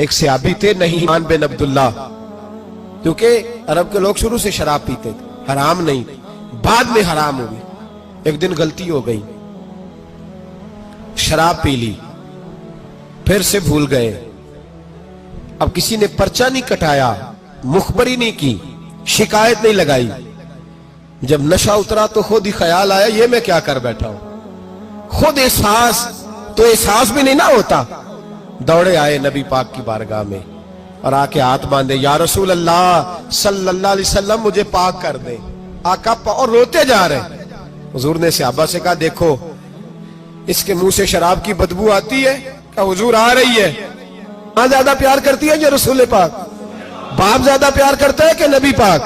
ایک صحابی تھے نہیمان بن عبداللہ، کیونکہ عرب کے لوگ شروع سے شراب پیتے تھے، حرام نہیں، بعد میں حرام ہوئی۔ ایک دن غلطی ہو گئی، شراب پی لی، پھر سے بھول گئے۔ اب کسی نے پرچہ نہیں کٹایا، مخبری نہیں کی، شکایت نہیں لگائی۔ جب نشہ اترا تو خود ہی خیال آیا یہ میں کیا کر بیٹھا ہوں، خود احساس تو احساس بھی نہیں نہ ہوتا۔ دوڑے آئے نبی پاک کی بارگاہ میں اور آ کے ہاتھ باندھے، یا رسول اللہ صلی اللہ علیہ وسلم مجھے پاک کر دے۔ آقا اور روتے جا رہے۔ حضور نے صحابہ سے کہا دیکھو اس کے منہ سے شراب کی بدبو آتی ہے؟ کہ حضور آ رہی ہے۔ ماں زیادہ پیار کرتی ہے یا رسول پاک؟ باپ زیادہ پیار کرتا ہے کہ نبی پاک؟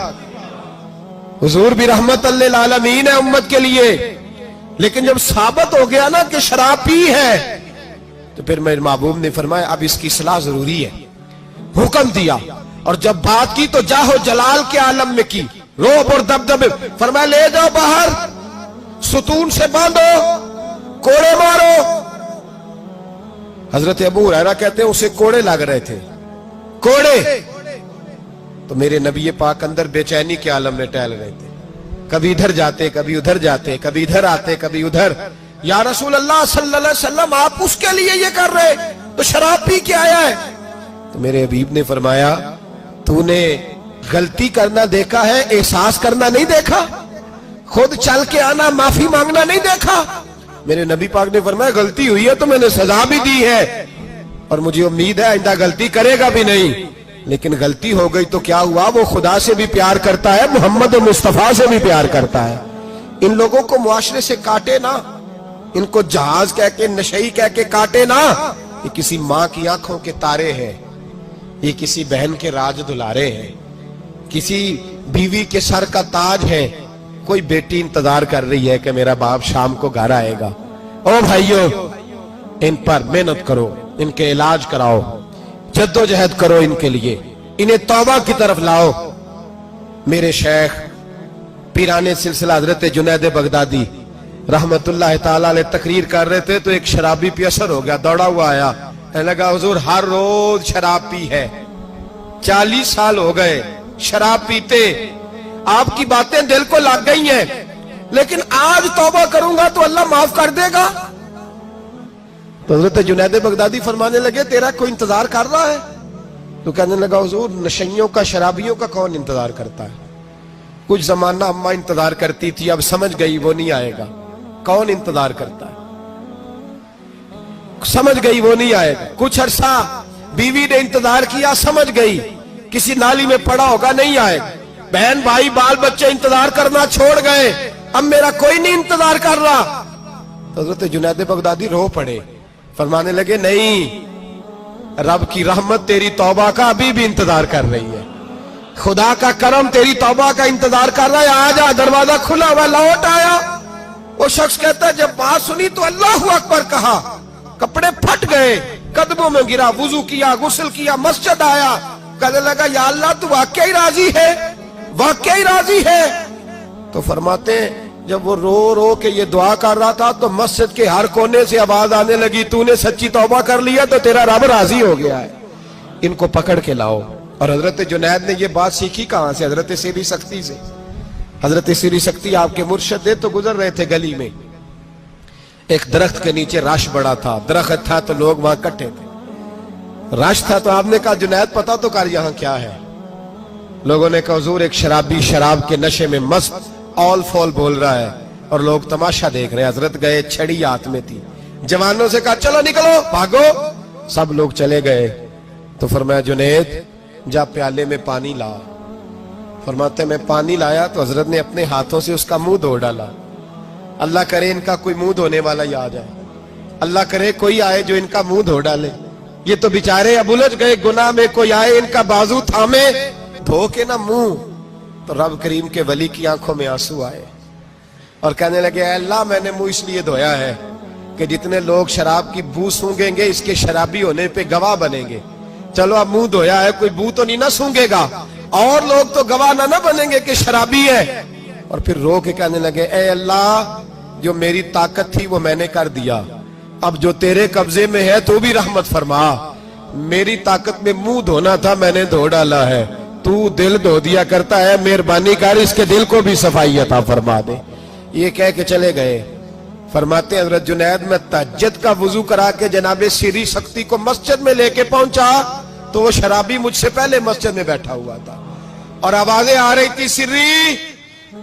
حضور بھی رحمت للعالمین ہے امت کے لیے، لیکن جب ثابت ہو گیا نا کہ شراب پی ہے تو پھر میرے محبوب نے فرمایا اب اس کی اصلاح ضروری ہے، حکم دیا۔ اور جب بات کی تو جاہو جلال کے عالم میں کی، روب اور دبدبے، فرمایا لے جاؤ باہر، ستون سے باندھو، کوڑے مارو۔ حضرت ابو ہریرہ کہتے ہیں اسے کوڑے لگ رہے تھے، کوڑے۔ تو میرے نبی پاک اندر بے چینی کے عالم میں ٹہل رہے تھے، کبھی ادھر جاتے کبھی ادھر جاتے، کبھی ادھر آتے کبھی ادھر۔ یا رسول اللہ صلی اللہ علیہ وسلم آپ اس کے لیے یہ کر رہے تو شراب پی کے آیا ہے۔ تو میرے حبیب نے فرمایا تو نے غلطی کرنا دیکھا ہے، احساس کرنا نہیں دیکھا، خود چل کے آنا معافی مانگنا نہیں دیکھا؟ میرے نبی پاک نے فرمایا غلطی ہوئی ہے تو میں نے سزا بھی دی ہے اور مجھے امید ہے آئندہ غلطی کرے گا بھی نہیں، لیکن غلطی ہو گئی تو کیا ہوا، وہ خدا سے بھی پیار کرتا ہے، محمد و مصطفیٰ سے بھی پیار کرتا ہے۔ ان لوگوں کو معاشرے سے کاٹے نا، ان کو جہاز کہہ کے نشئی کہہ کے کاٹے نا۔ یہ کسی ماں کی آنکھوں کے تارے ہیں، یہ کسی بہن کے راج دلارے ہیں، کسی بیوی کے سر کا تاج ہے۔ کوئی بیٹی انتظار کر رہی ہے کہ میرا باپ شام کو گھر آئے گا۔ او بھائیو ان پر محنت کرو، ان کے علاج کراؤ، جدوجہد کرو ان کے لیے، انہیں توبہ کی طرف لاؤ۔ میرے شیخ پیرانے سلسلہ حضرت جنید بغدادی رحمت اللہ تعالیٰ علیہ تقریر کر رہے تھے تو ایک شرابی پہ اثر ہو گیا، دوڑا ہوا آیا، کہنے لگا حضور ہر روز شراب پی ہے، 40 سال ہو گئے شراب پیتے، آپ کی باتیں دل کو لگ گئی ہیں، لیکن آج توبہ کروں گا تو اللہ معاف کر دے گا۔ تو حضرت جنید بغدادی فرمانے لگے تیرا کوئی انتظار کر رہا ہے؟ تو کہنے لگا حضور نشئیوں کا شرابیوں کا کون انتظار کرتا ہے؟ کچھ زمانہ اماں انتظار کرتی تھی، اب سمجھ گئی وہ نہیں آئے گا۔ کون انتظار کرتا ہے؟ سمجھ گئی وہ نہیں آئے گا۔ کچھ عرصہ بیوی نے انتظار کیا، سمجھ گئی کسی نالی میں پڑا ہوگا نہیں آئے گا۔ بہن بھائی بال بچے انتظار کرنا چھوڑ گئے، اب میرا کوئی نہیں انتظار کر رہا۔ تو حضرت جنید بغدادی رو پڑے، فرمانے لگے نہیں، رب کی رحمت تیری توبہ کا ابھی بھی انتظار کر رہی ہے، خدا کا کرم تیری توبہ کا انتظار کر رہا ہے، آجا، دروازہ کھلا ہوا، لوٹ آیا۔ وہ شخص کہتا ہے جب بات سنی تو اللہ اکبر کہا، کپڑے پھٹ گئے، قدموں میں گرا، وضو کیا، غسل کیا، مسجد آیا، کہنے لگا یا اللہ تو واقعی راضی ہے، واقعی راضی ہے؟ تو فرماتے ہیں جب وہ رو رو کے یہ دعا کر رہا تھا تو مسجد کے ہر کونے سے آواز آنے لگی تو نے سچی توبہ کر لیا تو تیرا رب راضی ہو گیا ہے، ان کو پکڑ کے لاؤ۔ اور حضرت جنید نے یہ بات سیکھی کہاں سے؟ حضرت سیری سختی سے۔ حضرت سیری سختی آپ کے مرشد تھے تو گزر رہے تھے گلی میں، ایک درخت کے نیچے رش بڑا تھا، درخت تھا تو لوگ وہاں کٹھے تھے، رش تھا تو آپ نے کہا جنید پتا تو کر یہاں کیا ہے؟ لوگوں نے کہا حضور ایک شرابی شراب کے نشے میں مست آل فول بول رہا ہے اور لوگ تماشا دیکھ رہے ہیں۔ حضرت گئے، چھڑی ہاتھ میں تھی، جوانوں سے کہا چلو نکلو بھاگو، سب لوگ چلے گئے۔ تو فرمایا جنید جا پیالے میں پانی لا۔ فرماتے میں پانی لایا تو حضرت نے اپنے ہاتھوں سے اس کا منہ دھو ڈالا۔ اللہ کرے ان کا کوئی منہ دھونے والا ہی آ جائے، اللہ کرے کوئی آئے جو ان کا منہ دھو ڈالے، یہ تو بیچارے اب الجھ گئے گناہ میں، کوئی آئے ان کا بازو تھامے دھو کے نہ منہ۔ تو رب کریم کے ولی کی آنکھوں میں آنسو آئے اور کہنے لگے اے اللہ میں نے منہ اس لیے دھویا ہے کہ جتنے لوگ شراب کی بو سونگیں گے اس کے شرابی ہونے پہ گواہ بنیں گے، چلو اب منہ دھویا ہے کوئی بو تو نہیں نہ سونگے گا، اور لوگ تو گواہ نہ بنیں گے کہ شرابی ہے۔ اور پھر رو کے کہنے لگے اے اللہ جو میری طاقت تھی وہ میں نے کر دیا، اب جو تیرے قبضے میں ہے تو بھی رحمت فرما، میری طاقت میں منہ دھونا تھا، میں نے دھو ڈالا ہے، تو دل دھو دیا کرتا ہے، مہربانی کر اس کے دل کو بھی صفائی عطا فرما دے۔ یہ کہہ کے چلے گئے۔ فرماتے ہیں حضرت جنید میں تہجد کا وضو کرا کے جناب سری سختی کو مسجد میں لے کے پہنچا تو وہ شرابی مجھ سے پہلے مسجد میں بیٹھا ہوا تھا اور آوازیں آ رہی تھی، سری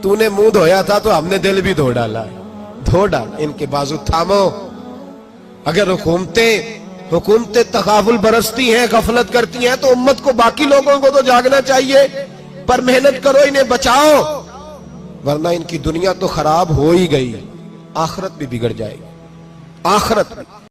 تو نے منہ دھویا تھا تو ہم نے دل بھی دھو ڈالا، دھو ڈالا۔ ان کے بازو تھامو۔ اگر حکومتیں تغافل برستی ہیں، غفلت کرتی ہیں تو امت کو، باقی لوگوں کو تو جاگنا چاہیے، پر محنت کرو، انہیں بچاؤ، ورنہ ان کی دنیا تو خراب ہو ہی گئی، آخرت بھی بگڑ جائے گی، آخرت بھی۔